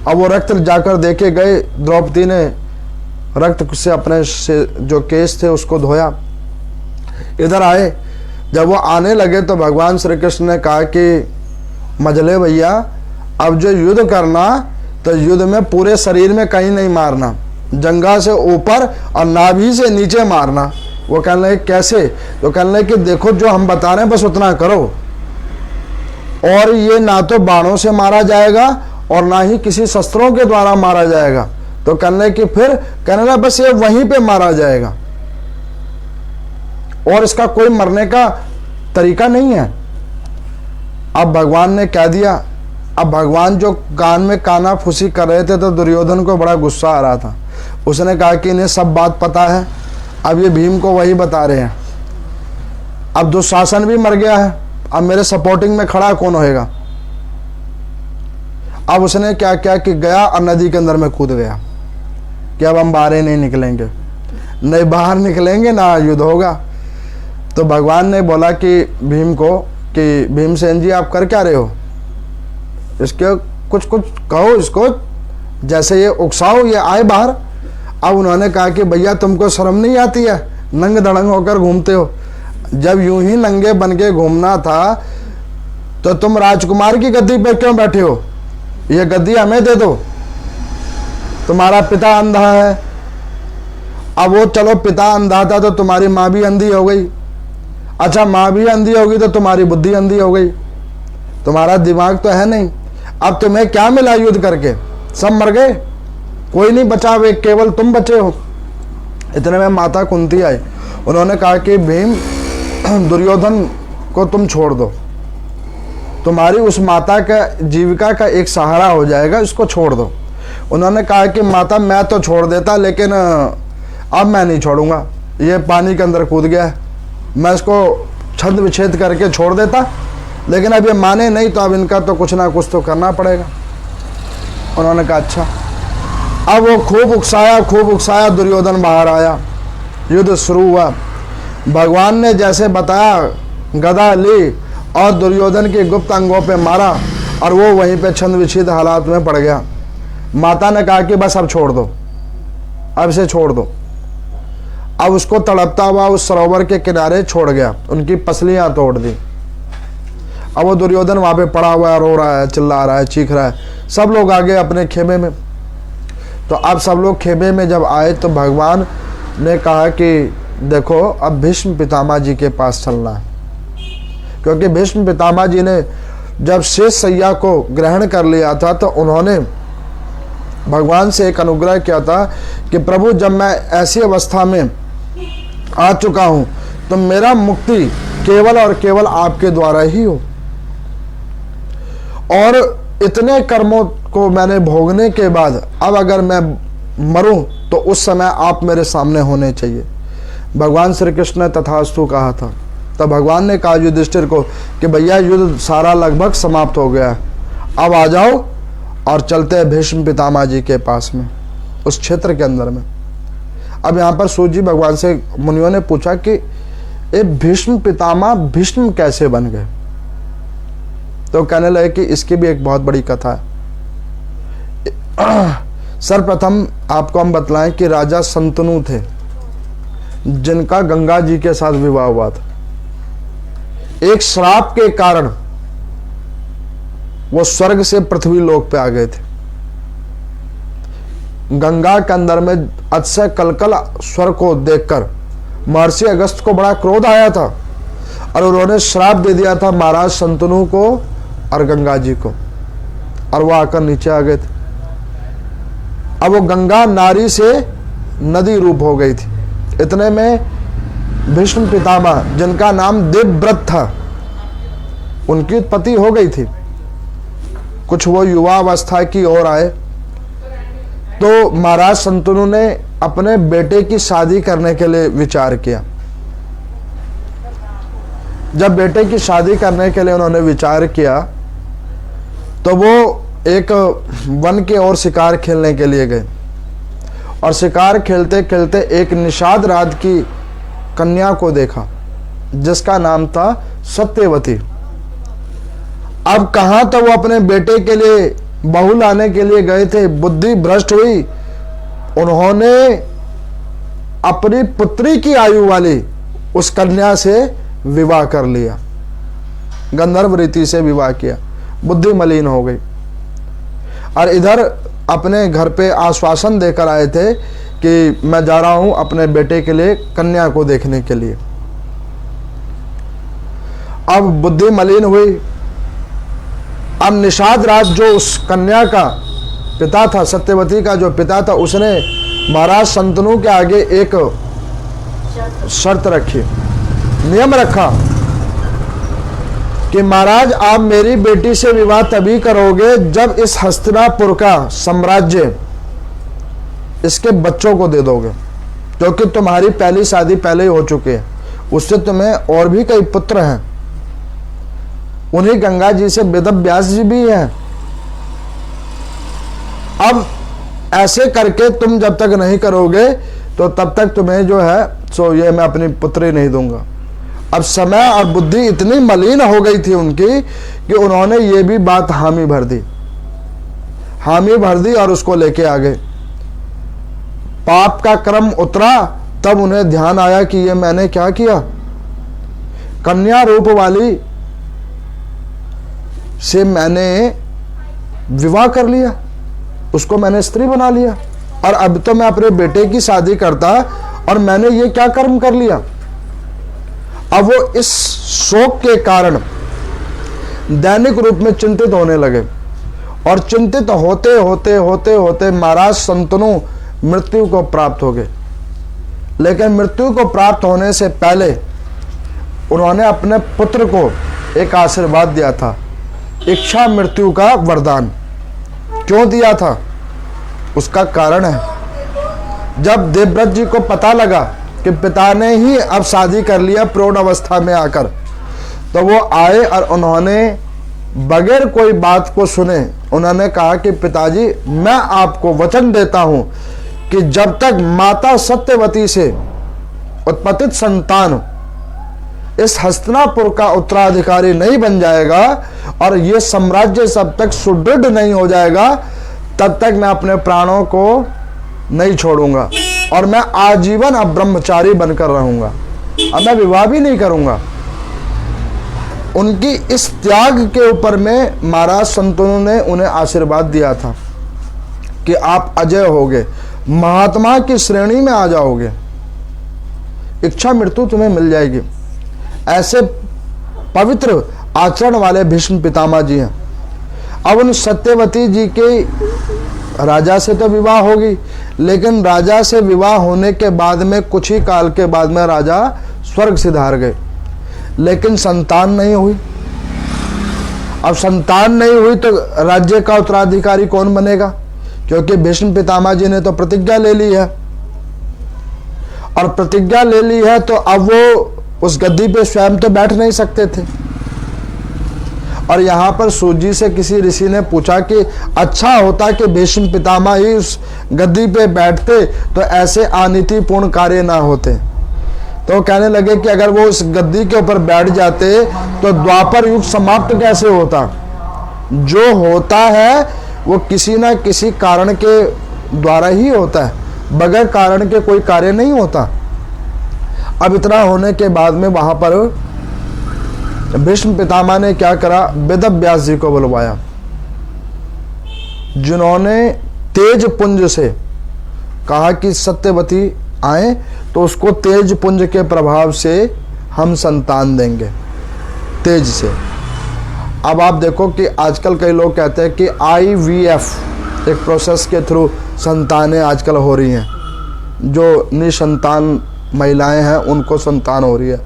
अब वो रक्त जाकर देखे गए, द्रौपदी ने रक्त से अपने से जो केस थे उसको धोया। इधर आए, जब वो आने लगे तो भगवान श्री कृष्ण ने कहा कि मजले भैया अब जो युद्ध करना तो युद्ध में पूरे शरीर में कहीं नहीं मारना, जंघा से ऊपर और नाभि से नीचे मारना। वो कहने लगे कैसे? तो कहने लगे कि देखो जो हम बता रहे हैं बस उतना करो, और ये ना तो बाणों से मारा जाएगा और ना ही किसी शस्त्रों के द्वारा मारा जाएगा। तो कहने कि फिर कहने लगा बस ये वहीं पे मारा जाएगा, और इसका कोई मरने का तरीका नहीं है। अब भगवान ने कह दिया। अब भगवान जो कान में काना फूसी कर रहे थे तो दुर्योधन को बड़ा गुस्सा आ रहा था। उसने कहा कि इन्हें सब बात पता है, अब ये भीम को वही बता रहे हैं। अब दुशासन भी मर गया है, अब मेरे सपोर्टिंग में खड़ा कौन होएगा? अब उसने क्या किया कि गया और नदी के अंदर में कूद गया कि अब हम बाहर नहीं निकलेंगे। नहीं बाहर निकलेंगे ना युद्ध होगा। तो भगवान ने बोला कि भीम को कि भीमसेन जी आप कर क्या रहे हो, इसके कुछ कुछ कहो इसको, जैसे ये उकसाओ ये आए बाहर। अब उन्होंने कहा कि भैया तुमको शर्म नहीं आती है, नंग धड़ंग होकर घूमते हो। जब यूं ही नंगे बन के घूमना था तो तुम राजकुमार की गद्दी पे क्यों बैठे हो, ये गद्दी हमें दे दो, तुम्हारा पिता अंधा है। अब वो चलो पिता अंधा था तो तुम्हारी माँ भी अंधी हो गई, अच्छा माँ भी अंधी होगी तो तुम्हारी बुद्धि अंधी हो गई, तुम्हारा दिमाग तो है नहीं। अब तुम्हें क्या मिला युद्ध करके, सब मर गए, कोई नहीं बचा, वे केवल तुम बचे हो। इतने में माता कुंती आई, उन्होंने कहा कि भीम दुर्योधन को तुम छोड़ दो, तुम्हारी उस माता का जीविका का एक सहारा हो जाएगा, इसको छोड़ दो। उन्होंने कहा कि माता मैं तो छोड़ देता लेकिन अब मैं नहीं छोड़ूंगा, ये पानी के अंदर कूद गया है, मैं इसको छंद विच्छेद करके छोड़ देता, लेकिन अब ये माने नहीं तो अब इनका तो कुछ ना कुछ तो करना पड़ेगा। उन्होंने कहा अच्छा। अब वो खूब उकसाया, दुर्योधन बाहर आया, युद्ध शुरू हुआ। भगवान ने जैसे बताया गदा ली और दुर्योधन के गुप्त अंगों पे मारा और वो वहीं पे छंद विच्छेद हालात में पड़ गया। माता ने कहा कि बस अब छोड़ दो, अब इसे छोड़ दो। अब उसको तड़पता हुआ उस सरोवर के किनारे छोड़ गया, उनकी पसलियां तोड़ दी। अब वो दुर्योधन वहां पे पड़ा हुआ है, रो रहा है, चिल्ला रहा है, चीख रहा है। सब लोग आ गए अपने खेमे में। तो अब सब लोग खेमे में जब आए तो भगवान ने कहा कि देखो अब भीष्म पितामह जी के पास चलना है, क्योंकि भीष्म पितामह जी ने जब शेष सैया को ग्रहण कर लिया था तो उन्होंने भगवान से एक अनुग्रह किया था कि प्रभु जब मैं ऐसी अवस्था में आ चुका हूं तो मेरा मुक्ति केवल और केवल आपके द्वारा ही हो, और इतने कर्मों को मैंने भोगने के बाद अब अगर मैं मरूं तो उस समय आप मेरे सामने होने चाहिए। भगवान श्री कृष्ण ने तथास्तु कहा था। तब भगवान ने कहा युधिष्ठिर को कि भैया युद्ध सारा लगभग समाप्त हो गया है, अब आ जाओ और चलते हैं भीष्म पितामह जी के पास में, उस क्षेत्र के अंदर में। अब यहाँ पर सूत जी भगवान से मुनियों ने पूछा कि ये भीष्म पितामह भीष्म कैसे बन गए, तो कहने लगे कि इसकी भी एक बहुत बड़ी कथा है। सर्वप्रथम आपको हम बतलाएं कि राजा संतनु थे जिनका गंगा जी के साथ विवाह हुआ था। एक श्राप के कारण वो स्वर्ग से पृथ्वी लोक पे आ गए थे। गंगा के अंदर में अतिशय कलकल स्वर को देखकर महर्षि अगस्त को बड़ा क्रोध आया था और उन्होंने श्राप दे दिया था महाराज संतनु को और गंगा जी को, और वो आकर नीचे आ गए थे। अब वो गंगा नारी से नदी रूप हो गई थी। इतने में भीष्म पितामह जिनका नाम देवव्रत था, उनकी उत्पत्ति हो गई थी। कुछ वो युवा अवस्था की ओर आए तो महाराज संतनु ने अपने बेटे की शादी करने के लिए विचार किया। जब बेटे की शादी करने के लिए उन्होंने विचार किया तो वो एक वन के ओर शिकार खेलने के लिए गए, और शिकार खेलते खेलते एक निषाद राज की कन्या को देखा जिसका नाम था सत्यवती। अब कहाँ तो वो अपने बेटे के लिए बहू लाने के लिए गए थे, बुद्धि भ्रष्ट हुई, उन्होंने अपनी पुत्री की आयु वाली उस कन्या से विवाह कर लिया, गंधर्व रीति से विवाह किया, बुद्धि मलिन हो गई। और इधर अपने घर पे आश्वासन देकर आए थे कि मैं जा रहा हूं अपने बेटे के लिए कन्या को देखने के लिए। अब बुद्धि मलिन हुई। अब निषाद राज जो उस कन्या का पिता था, सत्यवती का जो पिता था, उसने महाराज संतनु के आगे एक शर्त रखी, नियम रखा कि महाराज आप मेरी बेटी से विवाह तभी करोगे जब इस हस्तिनापुर का साम्राज्य इसके बच्चों को दे दोगे, क्योंकि तुम्हारी पहली शादी पहले ही हो चुकी है, उससे तुम्हें और भी कई पुत्र हैं, उन्हीं गंगा जी से वेद व्यास जी भी हैं। अब ऐसे करके तुम जब तक नहीं करोगे तो तब तक तुम्हें जो है सो ये मैं अपनी पुत्री नहीं दूंगा। अब समय और बुद्धि इतनी मलिन हो गई थी उनकी कि उन्होंने ये भी बात हामी भर दी और उसको लेके आ गए। पाप का क्रम उतरा, तब उन्हें ध्यान आया कि ये मैंने क्या किया, कन्या रूप वाली से मैंने विवाह कर लिया, उसको मैंने स्त्री बना लिया, और अब तो मैं अपने बेटे की शादी करता और मैंने ये क्या कर्म कर लिया। अब वो इस शोक के कारण दैनिक रूप में चिंतित होने लगे, और चिंतित होते होते होते होते महाराज संतनु मृत्यु को प्राप्त हो गए। लेकिन मृत्यु को प्राप्त होने से पहले उन्होंने अपने पुत्र को एक आशीर्वाद दिया था, इच्छा मृत्यु का वरदान। क्यों दिया था, उसका कारण है। जब देवव्रत जी को पता लगा कि पिता ने ही अब शादी कर लिया प्रौढ़ अवस्था में आकर, तो वो आए और उन्होंने बगैर कोई बात को सुने उन्होंने कहा कि पिताजी, मैं आपको वचन देता हूं कि जब तक माता सत्यवती से उत्पत्तित संतान इस हस्तिनापुर का उत्तराधिकारी नहीं बन जाएगा और ये साम्राज्य सब तक सुदृढ़ नहीं हो जाएगा, तब तक मैं अपने प्राणों को नहीं छोड़ूंगा और मैं आजीवन अब ब्रह्मचारी बनकर रहूंगा, अब मैं विवाह भी नहीं करूंगा। उनकी इस त्याग के ऊपर में महाराज संतों ने उन्हें आशीर्वाद दिया था कि आप अजय होगे, महात्मा की श्रेणी में आ जाओगे, इच्छा मृत्यु तुम्हें मिल जाएगी। ऐसे पवित्र आचरण वाले भीष्म पितामह जी हैं। अब उन सत्यवती जी के राजा से तो विवाह होगी, लेकिन राजा से विवाह होने के बाद में कुछ ही काल के बाद में राजा स्वर्ग सिधार गए, लेकिन संतान नहीं हुई। अब संतान नहीं हुई तो राज्य का उत्तराधिकारी कौन बनेगा, क्योंकि भीष्म पितामह जी ने तो प्रतिज्ञा ले ली है, और प्रतिज्ञा ले ली है तो अब वो उस गद्दी पे स्वयं तो बैठ नहीं सकते थे। और यहाँ पर सूजी से किसी ऋषि ने पूछा कि अच्छा होता कि भीष्म पितामह ही उस गद्दी पे बैठते तो ऐसे अनीतिपूर्ण कार्य ना होते। तो कहने लगे कि अगर वो उस गद्दी के ऊपर बैठ जाते तो द्वापर युग समाप्त कैसे होता। जो होता है वो किसी ना किसी कारण के द्वारा ही होता है, बगैर कारण के कोई कार्य नहीं होता। अब इतना होने के बाद में वहां पर भीष्म पितामह ने क्या करा, वेदव्यास जी को बुलवाया, जिन्होंने तेज पुंज से कहा कि सत्यवती आए तो उसको तेज पुंज के प्रभाव से हम संतान देंगे, तेज से। अब आप देखो कि आजकल कई लोग कहते हैं कि IVF एक प्रोसेस के थ्रू संतानें आजकल हो रही हैं, जो निसंतान महिलाएं हैं उनको संतान हो रही है।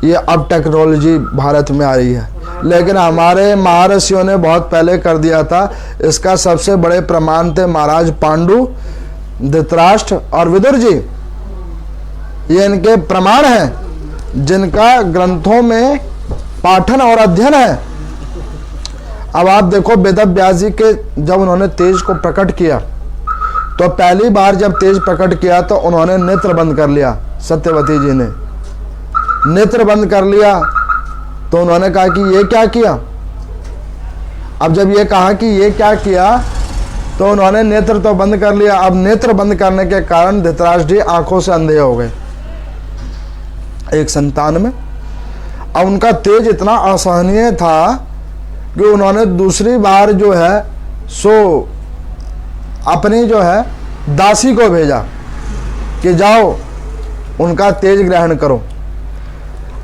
ये अब टेक्नोलॉजी भारत में आ रही है, लेकिन हमारे महर्षियों ने बहुत पहले कर दिया था। इसका सबसे बड़े प्रमाण थे महाराज पांडु, धृतराष्ट्र और विदुर जी। ये इनके प्रमाण हैं जिनका ग्रंथों में पाठन और अध्ययन है। अब आप देखो वेदव्यास जी के जब उन्होंने तेज को प्रकट किया तो पहली बार जब तेज प्रकट किया तो उन्होंने नेत्र बंद कर लिया, सत्यवती जी ने नेत्र बंद कर लिया। तो उन्होंने कहा कि ये क्या किया। अब जब ये कहा कि ये क्या किया तो उन्होंने नेत्र तो बंद कर लिया। अब नेत्र बंद करने के कारण धृतराष्ट्र जी आंखों से अंधे हो गए एक संतान में। अब उनका तेज इतना असहनीय था कि उन्होंने दूसरी बार जो है सो अपनी जो है दासी को भेजा कि जाओ उनका तेज ग्रहण करो।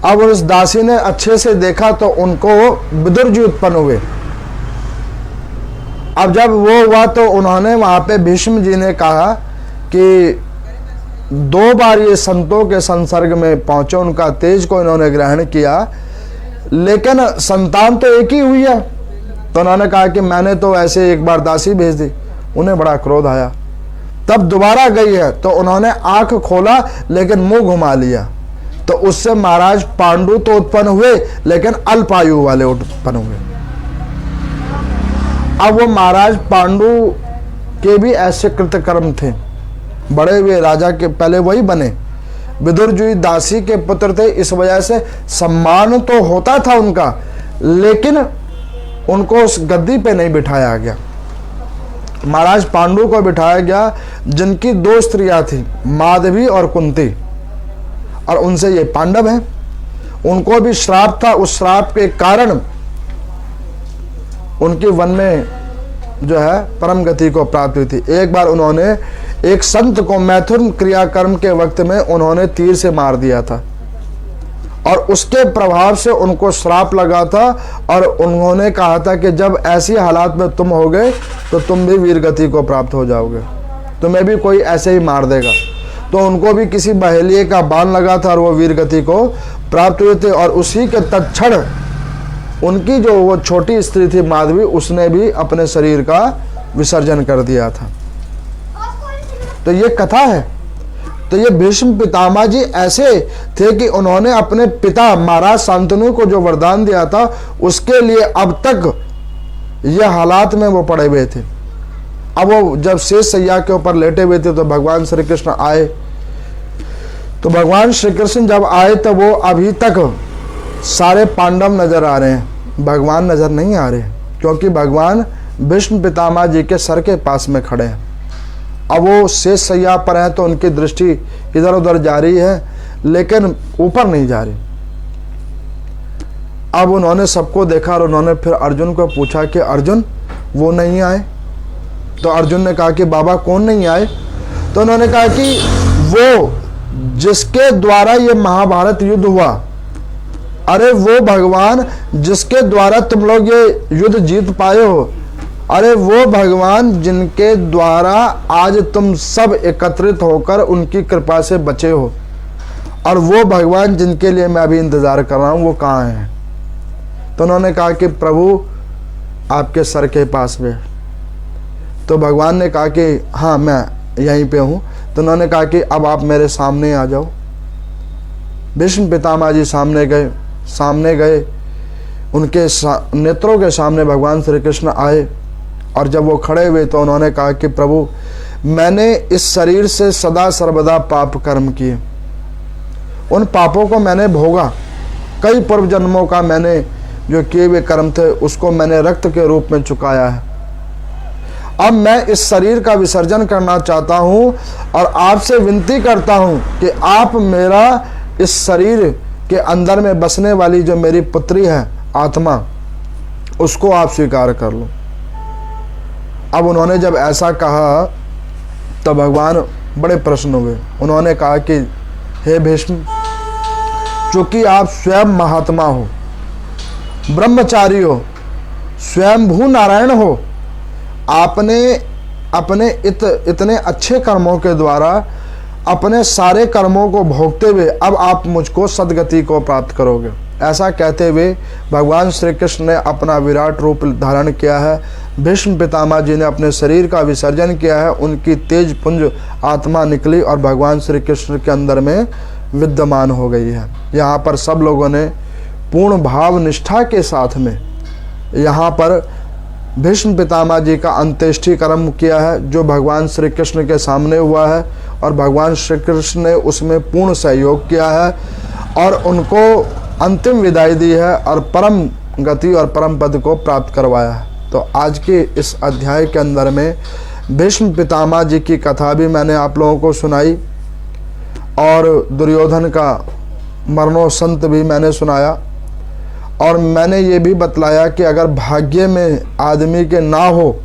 अब उस दासी ने अच्छे से देखा तो उनको विदुर जी उत्पन्न हुए। अब जब वो हुआ तो उन्होंने वहां पे भीष्म जी ने कहा कि 2 बार ये संतों के संसर्ग में पहुंचे, उनका तेज को इन्होंने ग्रहण किया, लेकिन संतान तो एक ही हुई है। तो उन्होंने कहा कि मैंने तो ऐसे एक बार दासी भेज दी। उन्हें बड़ा क्रोध आया, तब दोबारा गई है तो उन्होंने आंख खोला लेकिन मुंह घुमा लिया। तो उससे महाराज पांडु तो उत्पन्न हुए लेकिन अल्पायु वाले उत्पन्न हुए। अब वो महाराज पांडु के भी ऐसे कृतकर्म थे। बड़े हुए राजा के पहले वही बने। विदुर जी दासी के पुत्र थे, इस वजह से सम्मान तो होता था उनका, लेकिन उनको उस गद्दी पे नहीं बिठाया गया। महाराज पांडु को बिठाया गया, जिनकी 2 स्त्रियां थी, माधवी और कुंती, और उनसे ये पांडव हैं। उनको भी श्राप था, उस श्राप के कारण उनकी वन में जो है परम गति को प्राप्त हुई थी। एक बार उन्होंने एक संत को मैथुन क्रियाकर्म के वक्त में उन्होंने तीर से मार दिया था, और उसके प्रभाव से उनको श्राप लगा था, और उन्होंने कहा था कि जब ऐसी हालात में तुम होगे तो तुम भी वीर गति को प्राप्त हो जाओगे, तुम्हें भी कोई ऐसे ही मार देगा। तो उनको भी किसी बहेलिए का बाण लगा था और वो वीर गति को प्राप्त हुए थे। और उसी के तत्क्षण उनकी जो वो छोटी स्त्री थी माधवी, उसने भी अपने शरीर का विसर्जन कर दिया था। तो ये कथा है। तो ये भीष्म पितामह जी ऐसे थे कि उन्होंने अपने पिता महाराज शांतनु को जो वरदान दिया था, उसके लिए अब तक ये हालात में वो पड़े हुए थे। अब वो जब शेष शैया के ऊपर लेटे हुए थे तो भगवान श्री कृष्ण आए। तो भगवान श्री कृष्ण जब आए तो वो अभी तक सारे पांडव नजर आ रहे हैं, भगवान नजर नहीं आ रहे, क्योंकि भगवान भीष्म पितामह जी के सर के पास में खड़े हैं। अब वो शेष शैया पर हैं तो उनकी दृष्टि इधर उधर जा रही है, लेकिन ऊपर नहीं जा रही। अब उन्होंने सबको देखा और उन्होंने फिर अर्जुन को पूछा कि अर्जुन वो नहीं आए। तो अर्जुन ने कहा कि बाबा कौन नहीं आए? तो उन्होंने कहा कि वो जिसके द्वारा ये महाभारत युद्ध हुआ, अरे वो भगवान जिसके द्वारा तुम लोग ये युद्ध जीत पाए हो, अरे वो भगवान जिनके द्वारा आज तुम सब एकत्रित होकर उनकी कृपा से बचे हो, और वो भगवान जिनके लिए मैं अभी इंतजार कर रहा हूं, वो कहाँ हैं? तो उन्होंने कहा कि प्रभु आपके सर के पास में। तो भगवान ने कहा कि हाँ मैं यहीं पे हूँ। तो उन्होंने कहा कि अब आप मेरे सामने आ जाओ। भीष्म पितामह जी सामने गए, उनके नेत्रों के सामने भगवान श्री कृष्ण आए, और जब वो खड़े हुए तो उन्होंने कहा कि प्रभु मैंने इस शरीर से सदा सर्वदा पाप कर्म किए, उन पापों को मैंने भोगा, कई पूर्व जन्मों का मैंने जो किए हुए कर्म थे उसको मैंने रक्त के रूप में चुकाया है। अब मैं इस शरीर का विसर्जन करना चाहता हूं और आपसे विनती करता हूं कि आप मेरा इस शरीर के अंदर में बसने वाली जो मेरी पुत्री है आत्मा, उसको आप स्वीकार कर लो। अब उन्होंने जब ऐसा कहा तो भगवान बड़े प्रसन्न हुए। उन्होंने कहा कि हे भीष्म, चूंकि आप स्वयं महात्मा हो, ब्रह्मचारी हो, स्वयंभू नारायण हो, आपने अपने इतने अच्छे कर्मों के द्वारा अपने सारे कर्मों को भोगते हुए अब आप मुझको सदगति को प्राप्त करोगे। ऐसा कहते हुए भगवान श्री कृष्ण ने अपना विराट रूप धारण किया है। भीष्म पितामह जी ने अपने शरीर का विसर्जन किया है, उनकी तेज पुंज आत्मा निकली और भगवान श्री कृष्ण के अंदर में विद्यमान हो गई है। यहाँ पर सब लोगों ने पूर्ण भाव निष्ठा के साथ में यहाँ पर भीष्म पितामह जी का अंत्येष्टि कर्म किया है, जो भगवान श्री कृष्ण के सामने हुआ है, और भगवान श्री कृष्ण ने उसमें पूर्ण सहयोग किया है और उनको अंतिम विदाई दी है और परम गति और परम पद को प्राप्त करवाया है। तो आज के इस अध्याय के अंदर में भीष्म पितामह जी की कथा भी मैंने आप लोगों को सुनाई, और दुर्योधन का मरणोसंत भी मैंने सुनाया, और मैंने ये भी बतलाया कि अगर भाग्य में आदमी के ना हो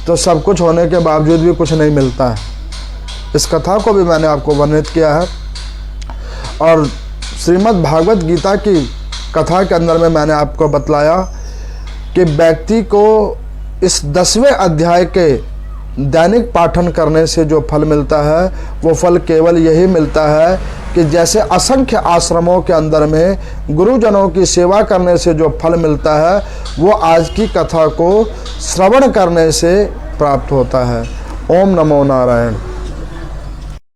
तो सब कुछ होने के बावजूद भी कुछ नहीं मिलता है। इस कथा को भी मैंने आपको वर्णित किया है, और श्रीमद् भागवत गीता की कथा के अंदर में मैंने आपको बतलाया कि व्यक्ति को इस 10वें अध्याय के दैनिक पाठन करने से जो फल मिलता है वो फल केवल यही मिलता है कि जैसे असंख्य आश्रमों के अंदर में गुरुजनों की सेवा करने से जो फल मिलता है वो आज की कथा को श्रवण करने से प्राप्त होता है। ओम नमो नारायण।